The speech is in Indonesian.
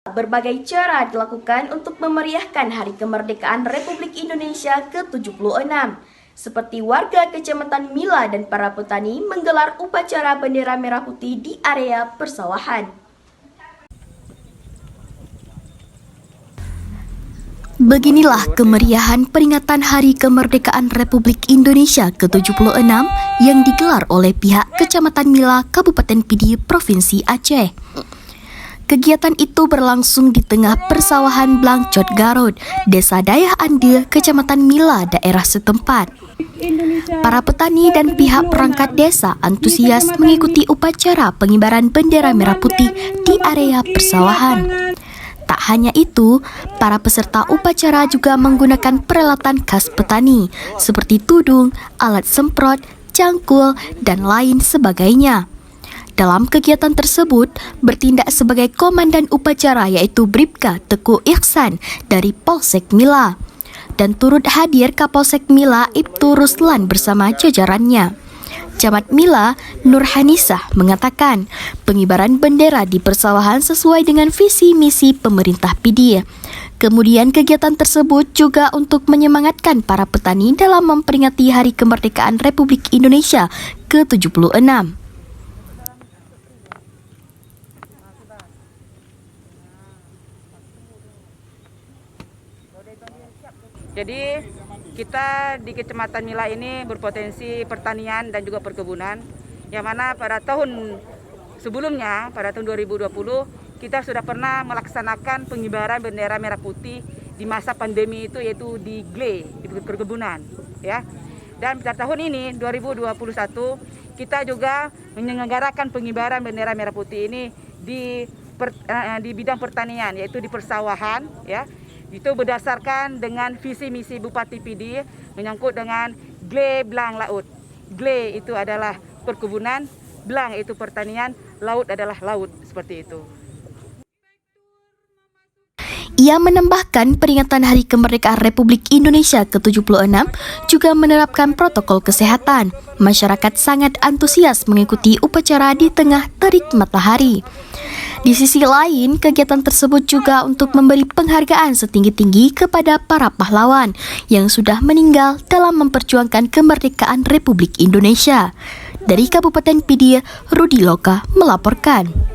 Berbagai cara dilakukan untuk memeriahkan Hari Kemerdekaan Republik Indonesia ke-76. Seperti warga Kecamatan Mila dan para petani menggelar upacara bendera merah putih di area persawahan. Beginilah kemeriahan peringatan Hari Kemerdekaan Republik Indonesia ke-76 yang digelar oleh pihak Kecamatan Mila, Kabupaten Pidi, Provinsi Aceh. Kegiatan itu berlangsung di tengah persawahan Blangcot Garut, Desa Dayah Ande, Kecamatan Mila, daerah setempat. Para petani dan pihak perangkat desa antusias mengikuti upacara pengibaran bendera merah putih di area persawahan. Tak hanya itu, para peserta upacara juga menggunakan peralatan khas petani seperti tudung, alat semprot, cangkul, dan lain sebagainya. Dalam kegiatan tersebut, bertindak sebagai komandan upacara yaitu Bribka Teguh Ihsan dari Polsek Mila. Dan turut hadir Kapolsek Mila Ibtu Ruslan bersama jajarannya. Camat Mila, Nurhanisah, mengatakan pengibaran bendera di persawahan sesuai dengan visi misi pemerintah Pidi. Kemudian kegiatan tersebut juga untuk menyemangatkan para petani dalam memperingati Hari Kemerdekaan Republik Indonesia ke-76. Jadi kita di Kecamatan Mila ini berpotensi pertanian dan juga perkebunan, yang mana pada tahun sebelumnya, pada tahun 2020, kita sudah pernah melaksanakan pengibaran bendera merah putih di masa pandemi itu, yaitu di GLE, di perkebunan. Ya. Dan pada tahun ini, 2021, kita juga menyelenggarakan pengibaran bendera merah putih ini di bidang pertanian, yaitu di persawahan, ya. Itu berdasarkan dengan visi misi Bupati Pidi menyangkut dengan GLE Blang Laut. GLE itu adalah perkebunan, Blang itu pertanian, laut adalah laut, seperti itu. Ia menambahkan peringatan Hari Kemerdekaan Republik Indonesia ke-76 juga menerapkan protokol kesehatan. Masyarakat sangat antusias mengikuti upacara di tengah terik matahari. Di sisi lain, kegiatan tersebut juga untuk memberi penghargaan setinggi-tinggi kepada para pahlawan yang sudah meninggal dalam memperjuangkan kemerdekaan Republik Indonesia. Dari Kabupaten Pidi, Rudi Loka melaporkan.